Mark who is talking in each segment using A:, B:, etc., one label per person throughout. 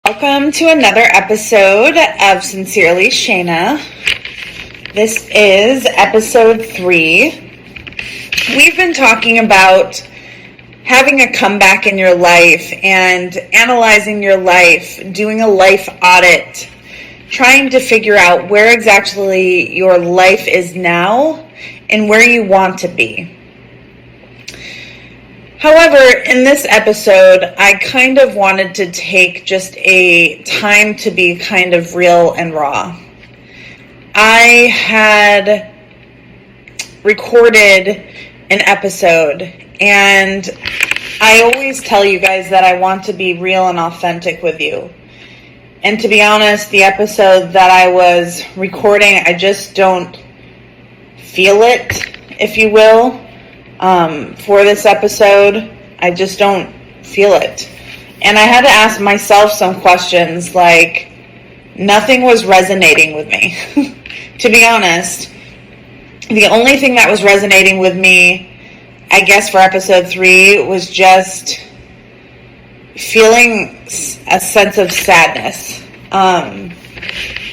A: Welcome to another episode of Sincerely Shayna. This is episode 3. We've been talking about having a comeback in your life and analyzing your life, doing a life audit, trying to figure out where exactly your life is now and where you want to be. However, in this episode, I kind of wanted to take just a time to be kind of real and raw. I had recorded an episode, and I always tell you guys that I want to be real and authentic with you. And to be honest, the episode that I was recording, I just don't feel it, if you will. For this episode, I just don't feel it. And I had to ask myself some questions, like, nothing was resonating with me. To be honest, the only thing that was resonating with me, I guess for episode 3, was just feeling a sense of sadness.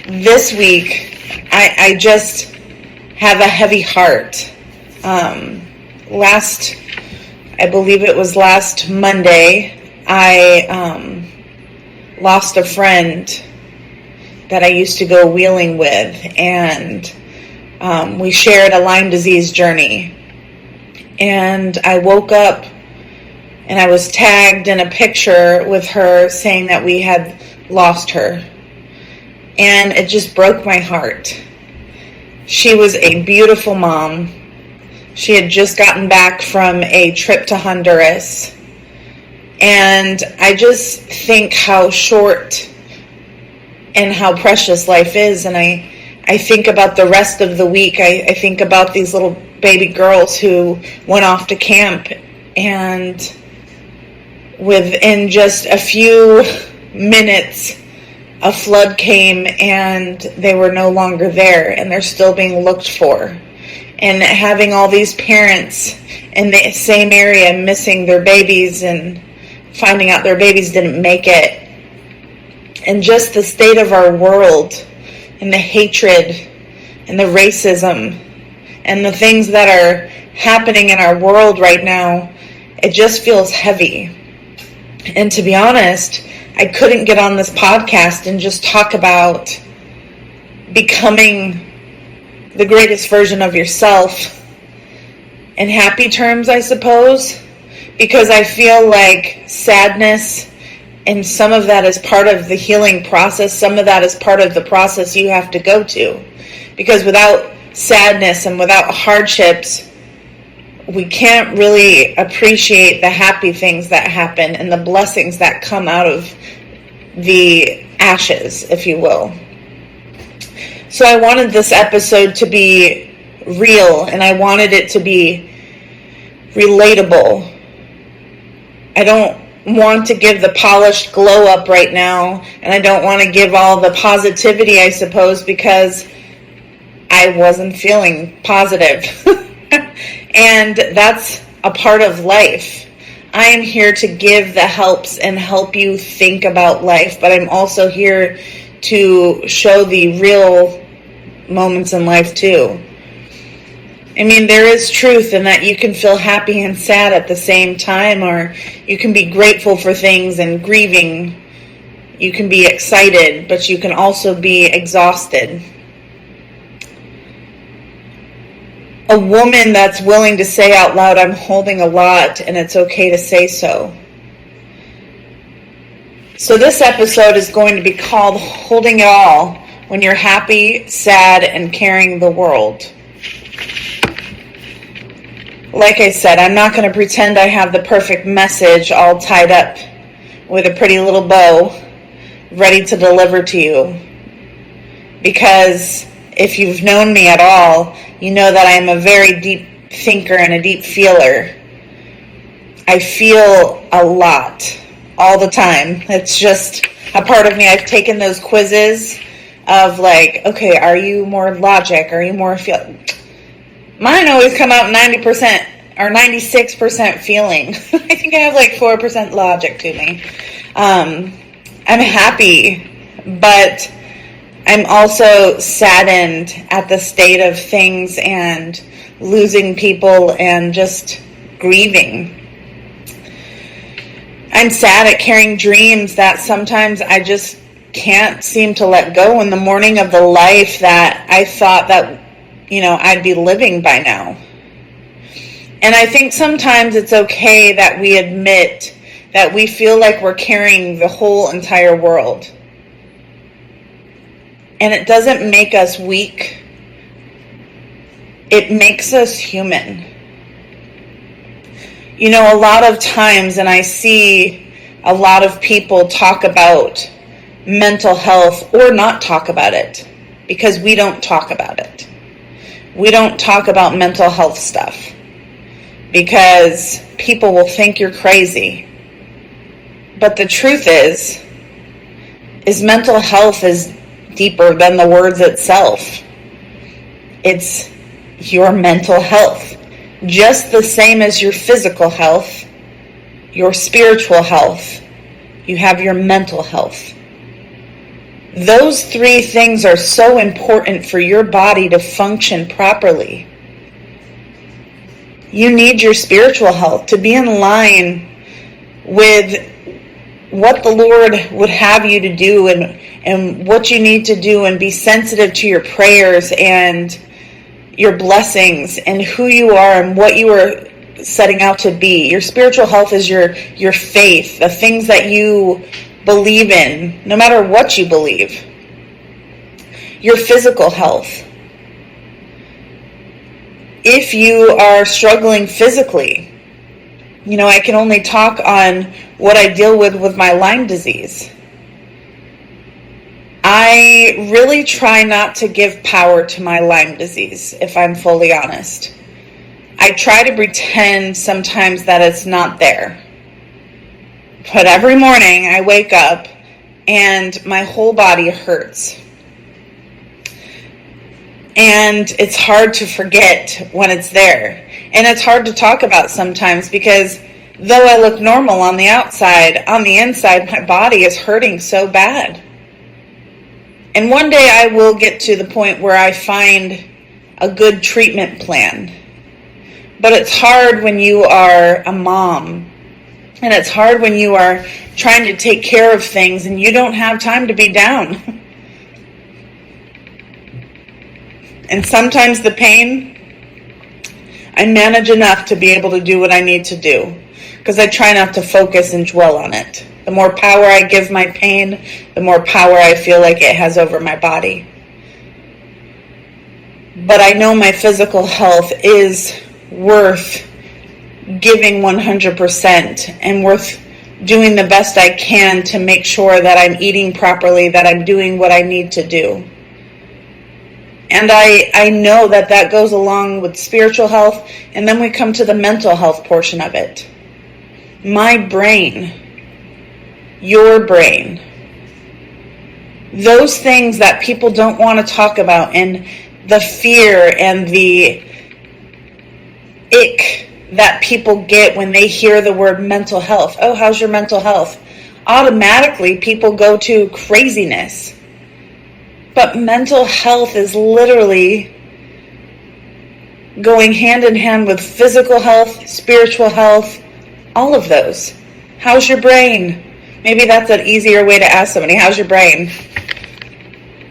A: This week, I just have a heavy heart. I believe it was last Monday, I lost a friend that I used to go wheeling with, and we shared a Lyme disease journey. And I woke up and I was tagged in a picture with her saying that we had lost her. And it just broke my heart. She was a beautiful mom. She had just gotten back from a trip to Honduras. And I just think how short and how precious life is. And I think about the rest of the week. I think about these little baby girls who went off to camp. And within just a few minutes, a flood came and they were no longer there. And they're still being looked for. And having all these parents in the same area missing their babies and finding out their babies didn't make it. And just the state of our world and the hatred and the racism and the things that are happening in our world right now, it just feels heavy. And to be honest, I couldn't get on this podcast and just talk about becoming the greatest version of yourself in happy terms, I suppose, because I feel like sadness, and some of that is part of the healing process, some of that is part of the process you have to go to, because without sadness and without hardships, we can't really appreciate the happy things that happen and the blessings that come out of the ashes, if you will. So I wanted this episode to be real, and I wanted it to be relatable. I don't want to give the polished glow up right now, and I don't want to give all the positivity, I suppose, because I wasn't feeling positive. And that's a part of life. I am here to give the helps and help you think about life, but I'm also here to show the real moments in life too. I mean, there is truth in that you can feel happy and sad at the same time, or you can be grateful for things and grieving. You can be excited, but you can also be exhausted. A woman that's willing to say out loud, I'm holding a lot and it's okay to say so. So this episode is going to be called Holding It All, when you're happy, sad, and carrying the world. Like I said, I'm not going to pretend I have the perfect message all tied up with a pretty little bow ready to deliver to you. Because if you've known me at all, you know that I am a very deep thinker and a deep feeler. I feel a lot all the time. It's just a part of me. I've taken those quizzes of like, okay, are you more logic? Are you more feel? Mine always come out 90% or 96% feeling. I think I have like 4% logic to me. I'm happy, but I'm also saddened at the state of things and losing people and just grieving. I'm sad at carrying dreams that sometimes I just can't seem to let go in the morning of the life that I thought that, I'd be living by now. And I think sometimes it's okay that we admit that we feel like we're carrying the whole entire world. And it doesn't make us weak. It makes us human. A lot of times, and I see a lot of people talk about mental health or not talk about it, because we don't talk about it. We don't talk about mental health stuff because people will think you're crazy. But the truth is mental health is deeper than the words itself. It's your mental health. Just the same as your physical health, your spiritual health, you have your mental health. Those three things are so important for your body to function properly. You need your spiritual health to be in line with what the Lord would have you to do and what you need to do, and be sensitive to your prayers and your blessings and who you are and what you are setting out to be. Your spiritual health is your faith, the things that you believe in, no matter what you believe. Your physical health. If you are struggling physically, I can only talk on what I deal with my Lyme disease. I really try not to give power to my Lyme disease, if I'm fully honest. I try to pretend sometimes that it's not there. But every morning I wake up and my whole body hurts. And it's hard to forget when it's there. And it's hard to talk about sometimes because though I look normal on the outside, on the inside, my body is hurting so bad. And one day I will get to the point where I find a good treatment plan. But it's hard when you are a mom. And it's hard when you are trying to take care of things and you don't have time to be down. And sometimes the pain, I manage enough to be able to do what I need to do, because I try not to focus and dwell on it. The more power I give my pain, the more power I feel like it has over my body. But I know my physical health is worth giving 100% and worth doing the best I can to make sure that I'm eating properly, that I'm doing what I need to do. And I know that goes along with spiritual health, and then we come to the mental health portion of it. My brain, your brain, those things that people don't want to talk about, and the fear and the ick that people get when they hear the word mental health. Oh, how's your mental health? Automatically, people go to craziness. But mental health is literally going hand in hand with physical health, spiritual health, all of those. How's your brain? Maybe that's an easier way to ask somebody, how's your brain?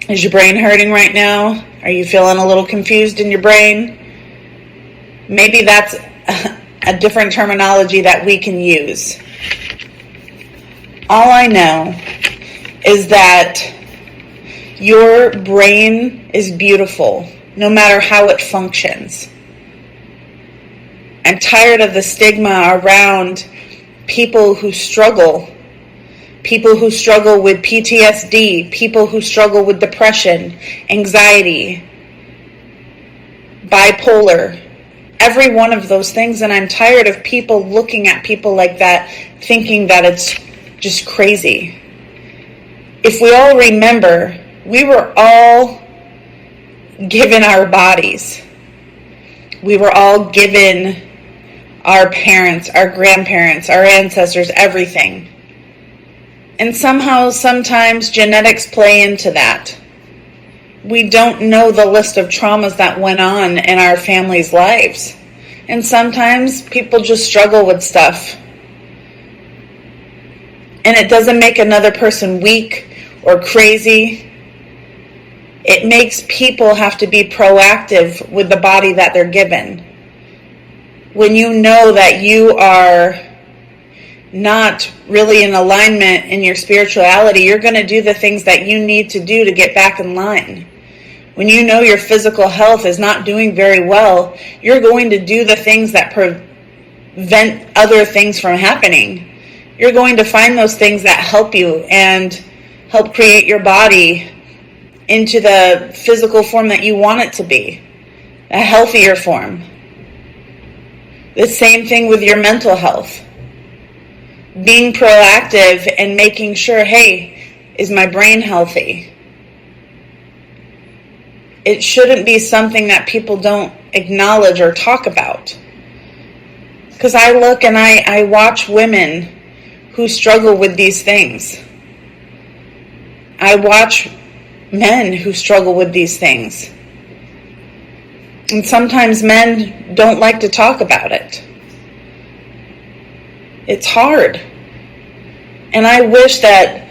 A: Is your brain hurting right now? Are you feeling a little confused in your brain? Maybe that's a different terminology that we can use. All I know is that your brain is beautiful, no matter how it functions. I'm tired of the stigma around people who struggle with PTSD, people who struggle with depression, anxiety, bipolar, every one of those things. And I'm tired of people looking at people like that, thinking that it's just crazy. If we all remember, we were all given our bodies. We were all given our parents, our grandparents, our ancestors, everything. And somehow, sometimes genetics play into that. We don't know the list of traumas that went on in our families' lives. And sometimes people just struggle with stuff. And it doesn't make another person weak or crazy. It makes people have to be proactive with the body that they're given. When you know that you are not really in alignment in your spirituality, you're going to do the things that you need to do to get back in line. When you know your physical health is not doing very well, you're going to do the things that prevent other things from happening. You're going to find those things that help you and help create your body into the physical form that you want it to be, a healthier form. The same thing with your mental health. Being proactive and making sure, hey, is my brain healthy? It shouldn't be something that people don't acknowledge or talk about. Because I look and I watch women who struggle with these things. I watch men who struggle with these things. And sometimes men don't like to talk about it. It's hard. And I wish that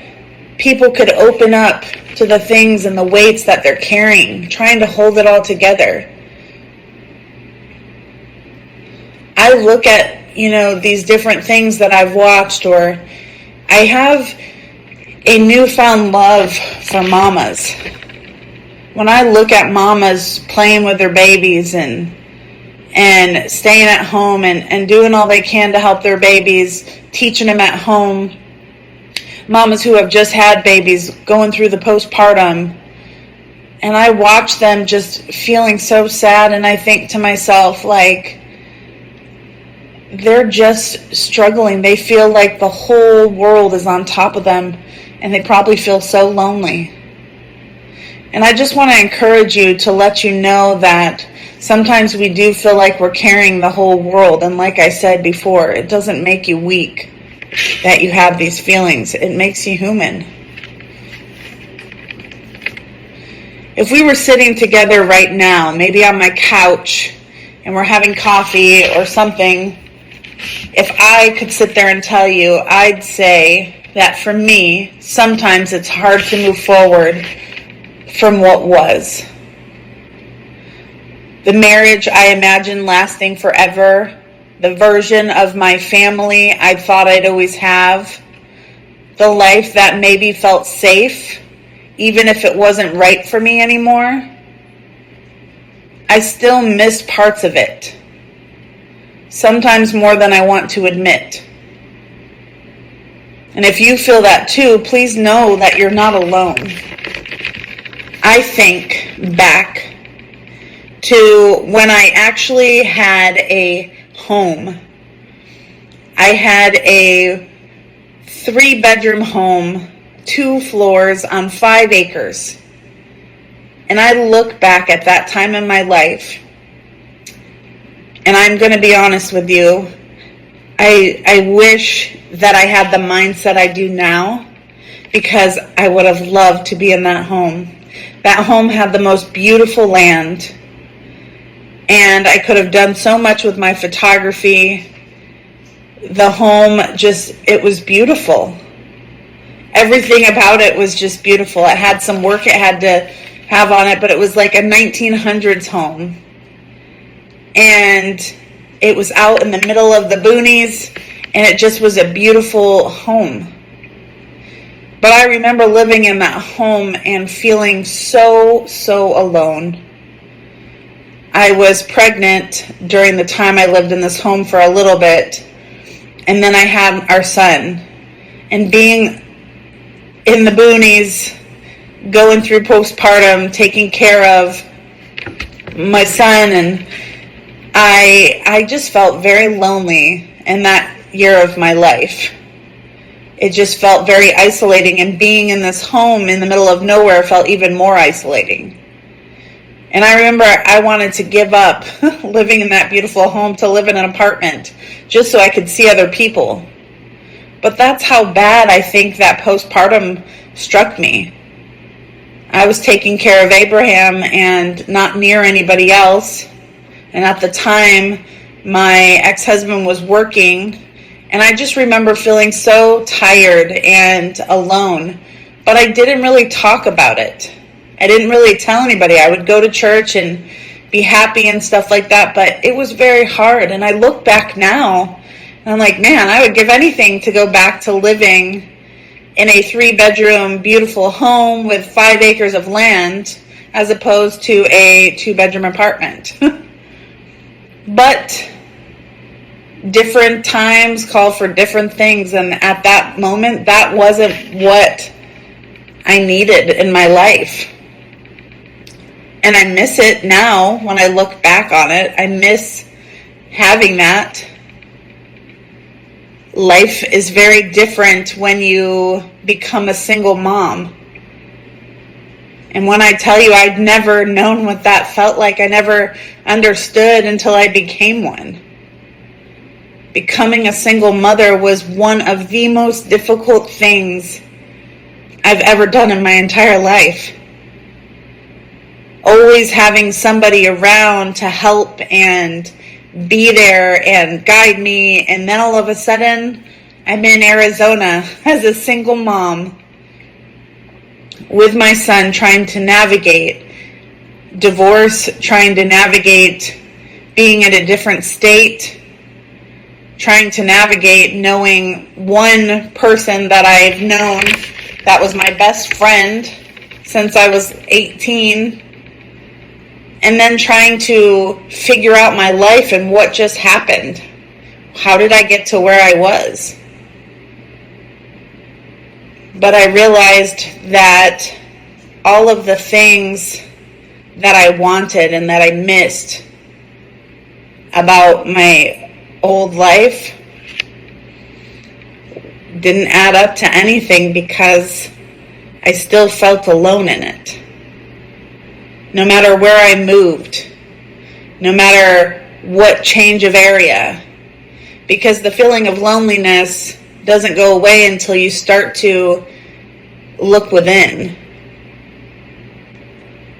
A: people could open up to the things and the weights that they're carrying, trying to hold it all together. I look at, these different things that I've watched, or I have a newfound love for mamas. When I look at mamas playing with their babies and staying at home and doing all they can to help their babies, teaching them at home, mamas who have just had babies going through the postpartum, and I watch them just feeling so sad, and I think to myself, they're just struggling. They feel like the whole world is on top of them, and they probably feel so lonely. And I just want to encourage you to let you know that sometimes we do feel like we're carrying the whole world. And like I said before, it doesn't make you weak that you have these feelings. It makes you human. If we were sitting together right now, maybe on my couch, and we're having coffee or something, if I could sit there and tell you, I'd say that for me, sometimes it's hard to move forward from what was. The marriage I imagined lasting forever, the version of my family I thought I'd always have, the life that maybe felt safe, even if it wasn't right for me anymore, I still miss parts of it. Sometimes more than I want to admit. And if you feel that too, please know that you're not alone. I think back to when I actually had a home. I had a 3-bedroom home, 2 floors on 5 acres. And I look back at that time in my life, and I'm going to be honest with you, I wish that I had the mindset I do now, because I would have loved to be in that home. That home had the most beautiful land, and I could have done so much with my photography. The home it was beautiful. Everything about it was just beautiful. It had some work it had to have on it, but it was like a 1900s home. And it was out in the middle of the boonies, and it just was a beautiful home. But I remember living in that home and feeling so alone. I was pregnant during the time I lived in this home for a little bit, and then I had our son. And being in the boonies, going through postpartum, taking care of my son, and I just felt very lonely in that year of my life. It just felt very isolating, and being in this home in the middle of nowhere felt even more isolating. And I remember I wanted to give up living in that beautiful home to live in an apartment just so I could see other people. But that's how bad I think that postpartum struck me. I was taking care of Abraham and not near anybody else. And at the time, my ex-husband was working, and I just remember feeling so tired and alone. But I didn't really talk about it. I didn't really tell anybody. I would go to church and be happy and stuff like that, but it was very hard. And I look back now, and I'm like, man, I would give anything to go back to living in a 3-bedroom, beautiful home with 5 acres of land, as opposed to a 2-bedroom apartment. But different times call for different things, and at that moment, that wasn't what I needed in my life. And I miss it now when I look back on it. I miss having that. Life is very different when you become a single mom. And when I tell you I'd never known what that felt like, I never understood until I became one. Becoming a single mother was one of the most difficult things I've ever done in my entire life. Always having somebody around to help and be there and guide me, and then all of a sudden I'm in Arizona as a single mom with my son, trying to navigate divorce, trying to navigate being in a different state, trying to navigate knowing one person that I've known that was my best friend since I was 18, and then trying to figure out my life and what just happened. How did I get to where I was? But I realized that all of the things that I wanted and that I missed about my old life didn't add up to anything, because I still felt alone in it. No matter where I moved, no matter what change of area, because the feeling of loneliness doesn't go away until you start to look within.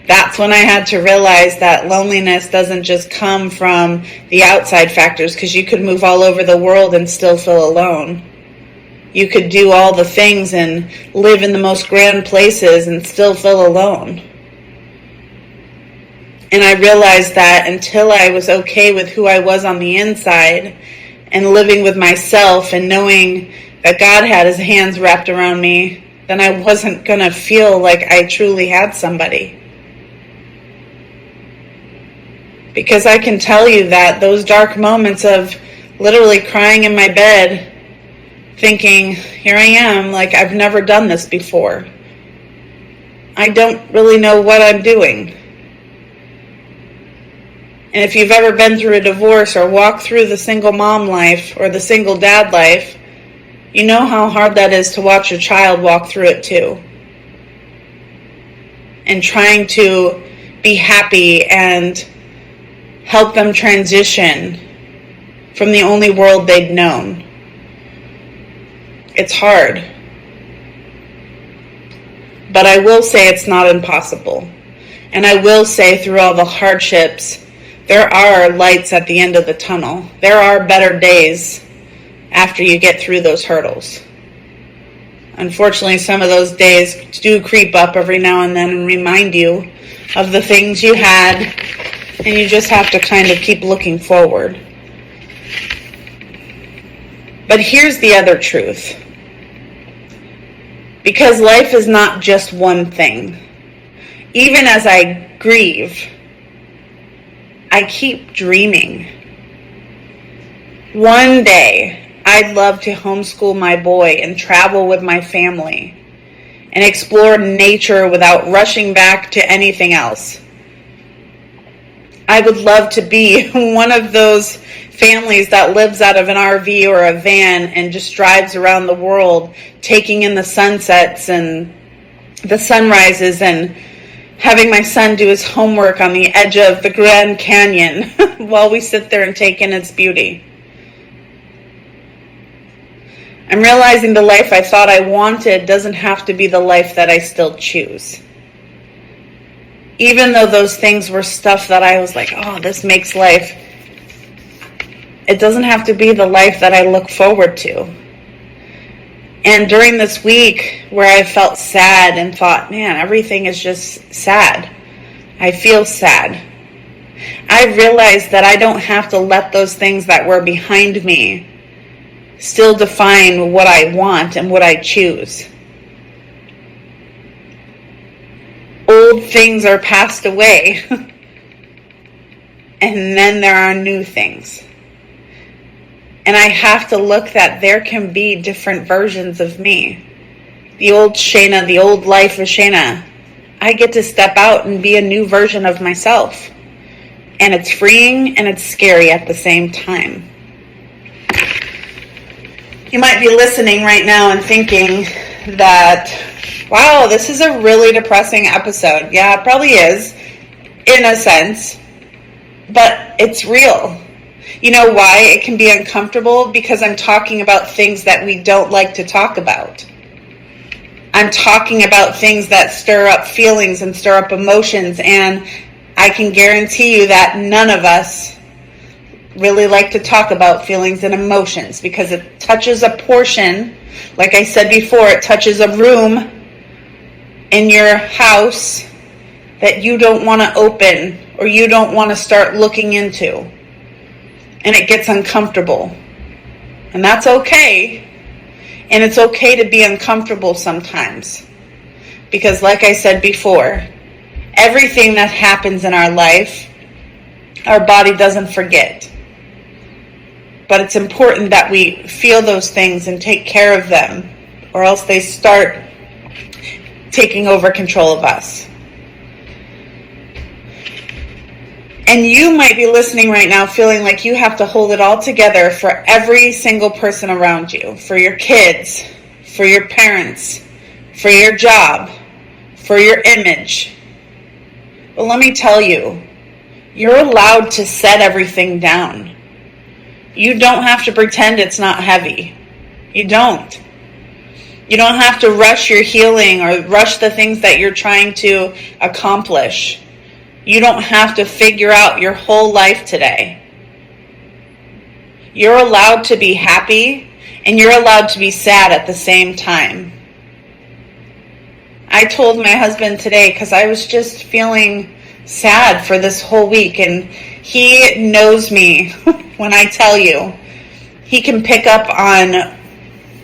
A: That's when I had to realize that loneliness doesn't just come from the outside factors, because you could move all over the world and still feel alone. You could do all the things and live in the most grand places and still feel alone. And I realized that until I was okay with who I was on the inside and living with myself and knowing that God had his hands wrapped around me, then I wasn't going to feel like I truly had somebody. Because I can tell you that those dark moments of literally crying in my bed, thinking, here I am, like I've never done this before. I don't really know what I'm doing. And if you've ever been through a divorce or walked through the single mom life or the single dad life, you know how hard that is to watch your child walk through it too. And trying to be happy and help them transition from the only world they'd known. It's hard. But I will say it's not impossible. And I will say through all the hardships, there are lights at the end of the tunnel. There are better days after you get through those hurdles. Unfortunately, some of those days do creep up every now and then and remind you of the things you had, and you just have to kind of keep looking forward. But here's the other truth. Because life is not just one thing. Even as I grieve, I keep dreaming. One day, I'd love to homeschool my boy and travel with my family and explore nature without rushing back to anything else. I would love to be one of those families that lives out of an RV or a van and just drives around the world, taking in the sunsets and the sunrises, and having my son do his homework on the edge of the Grand Canyon while we sit there and take in its beauty. I'm realizing the life I thought I wanted doesn't have to be the life that I still choose. Even though those things were stuff that I was like, oh, this makes life, it doesn't have to be the life that I look forward to. And during this week where I felt sad and thought, man, everything is just sad. I feel sad. I realized that I don't have to let those things that were behind me still define what I want and what I choose. Old things are passed away, and then there are new things. And I have to look that there can be different versions of me. The old Shayna, the old life of Shayna. I get to step out and be a new version of myself. And it's freeing and it's scary at the same time. You might be listening right now and thinking that, wow, this is a really depressing episode. Yeah, it probably is, in a sense. But it's real. You know why it can be uncomfortable? Because I'm talking about things that we don't like to talk about. I'm talking about things that stir up feelings and stir up emotions, and I can guarantee you that none of us really like to talk about feelings and emotions because it touches a portion, like I said before, it touches a room in your house that you don't want to open or you don't want to start looking into. And it gets uncomfortable. And that's okay. And it's okay to be uncomfortable sometimes. Because like I said before, everything that happens in our life, our body doesn't forget. But it's important that we feel those things and take care of them, or else they start taking over control of us. And you might be listening right now feeling like you have to hold it all together for every single person around you, for your kids, for your parents, for your job, for your image. But let me tell you, you're allowed to set everything down. You don't have to pretend it's not heavy. You don't. You don't have to rush your healing or rush the things that you're trying to accomplish. You don't have to figure out your whole life today. You're allowed to be happy and you're allowed to be sad at the same time. I told my husband today because I was just feeling sad for this whole week, and he knows me when I tell you. He can pick up on,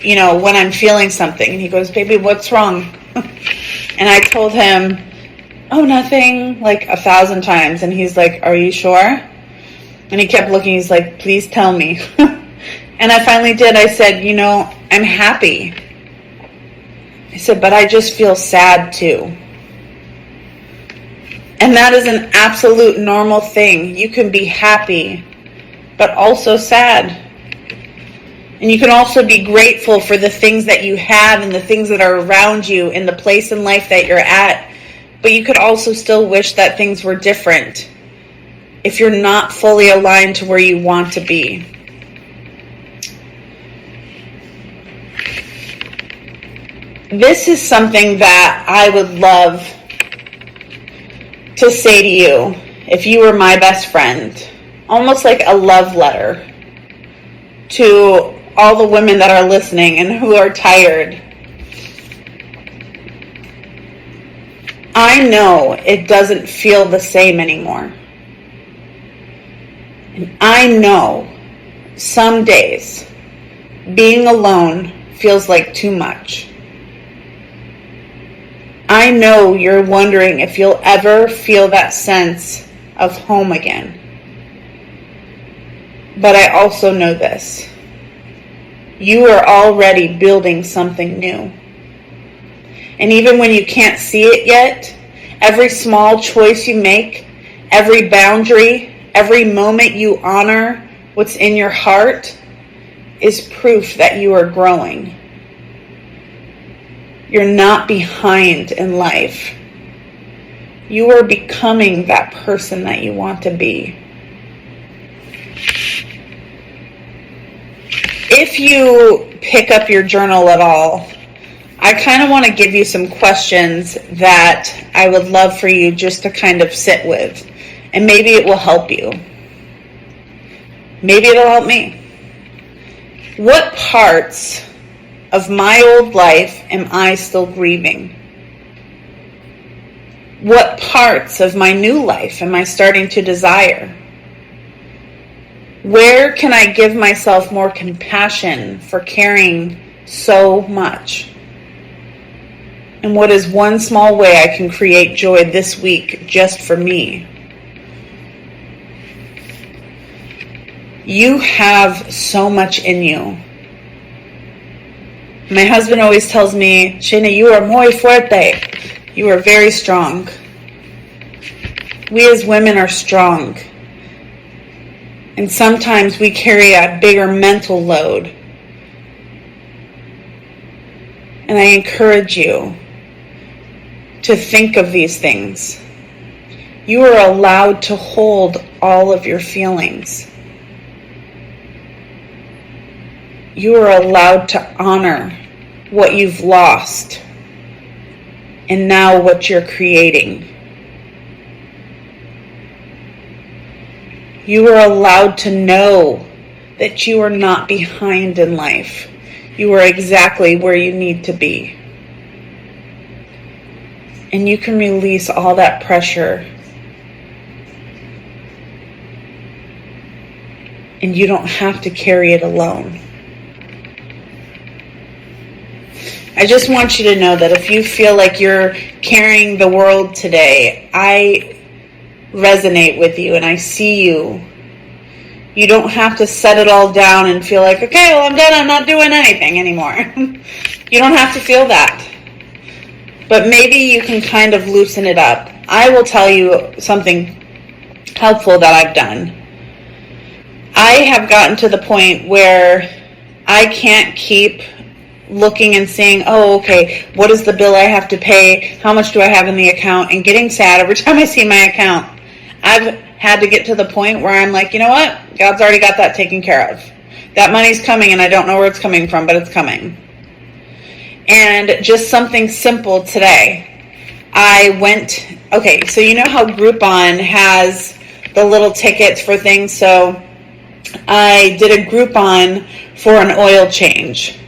A: when I'm feeling something, and he goes, baby, what's wrong? And I told him, oh, nothing, like 1,000 times. And he's like, are you sure? And he kept looking. He's like, please tell me. And I finally did. I said, I'm happy. I said, but I just feel sad too. And that is an absolute normal thing. You can be happy, but also sad. And you can also be grateful for the things that you have and the things that are around you and the place in life that you're at. But you could also still wish that things were different if you're not fully aligned to where you want to be. This is something that I would love to say to you if you were my best friend. Almost like a love letter to all the women that are listening and who are tired. I know it doesn't feel the same anymore. And I know some days being alone feels like too much. I know you're wondering if you'll ever feel that sense of home again. But I also know this. You are already building something new. And even when you can't see it yet, every small choice you make, every boundary, every moment you honor what's in your heart is proof that you are growing. You're not behind in life. You are becoming that person that you want to be. if you pick up your journal at all, I kind of want to give you some questions that I would love for you just to kind of sit with. And maybe it will help you. Maybe it'll help me. What parts of my old life am I still grieving? What parts of my new life am I starting to desire? Where can I give myself more compassion for caring so much? And what is one small way I can create joy this week just for me? You have so much in you. My husband always tells me, Shana, you are muy fuerte. You are very strong. We as women are strong. And sometimes we carry a bigger mental load. And I encourage you to think of these things. You are allowed to hold all of your feelings. You are allowed to honor what you've lost and now what you're creating. You are allowed to know that you are not behind in life. You are exactly where you need to be. And you can release all that pressure. And you don't have to carry it alone. I just want you to know that if you feel like you're carrying the world today, I resonate with you and I see you. You don't have to set it all down and feel like, okay, well, I'm done. I'm not doing anything anymore. You don't have to feel that. But maybe you can kind of loosen it up. I will tell you something helpful that I've done. I have gotten to the point where I can't keep looking and saying, oh, okay, what is the bill I have to pay? How much do I have in the account? And getting sad every time I see my account. I've had to get to the point where I'm like, you know what? God's already got that taken care of. That money's coming and I don't know where it's coming from, but it's coming. And just something simple today. So you know how Groupon has the little tickets for things? So I did a Groupon for an oil change.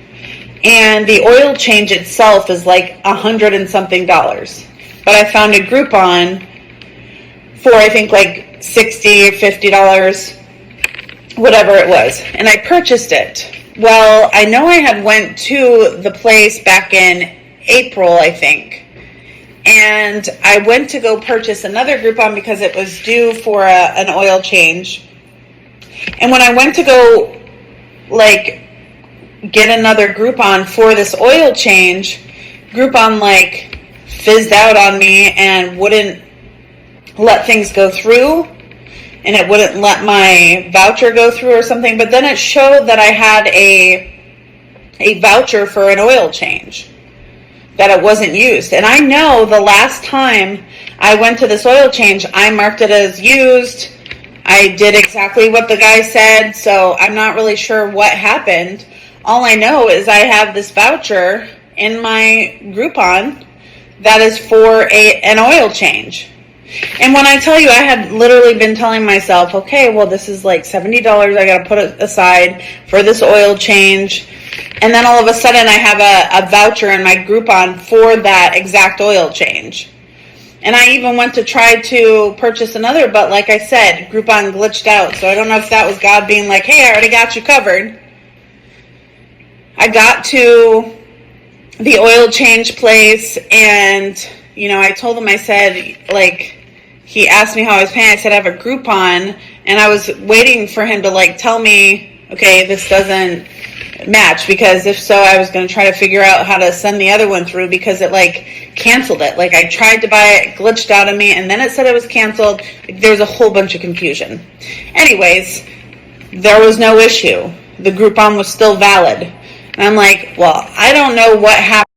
A: And the oil change itself is like $100 and something. But I found a Groupon for I think like $60 or $50, whatever it was. And I purchased it. Well, I know I had went to the place back in April, I think. And I went to go purchase another Groupon because it was due for an oil change. And when I went to go get another Groupon for this oil change, Groupon fizzed out on me and wouldn't let things go through, and it wouldn't let my voucher go through or something. But then it showed that I had a voucher for an oil change, that it wasn't used. And I know the last time I went to this oil change, I marked it as used. I did exactly what the guy said, so I'm not really sure what happened. All I know is I have this voucher in my Groupon that is for an oil change. And when I tell you, I had literally been telling myself, okay, well, this is like $70 I got to put aside for this oil change. And then all of a sudden I have a voucher in my Groupon for that exact oil change. And I even went to try to purchase another, but like I said, Groupon glitched out. So I don't know if that was God being like, hey, I already got you covered. I got to the oil change place and, I told him, I said, he asked me how I was paying. I said, I have a Groupon, and I was waiting for him to tell me, okay, this doesn't match, because if so, I was going to try to figure out how to send the other one through, because it canceled it. I tried to buy it, glitched out on me, and then it said it was canceled. There was a whole bunch of confusion. Anyways, there was no issue. The Groupon was still valid. And I'm like, well, I don't know what happened.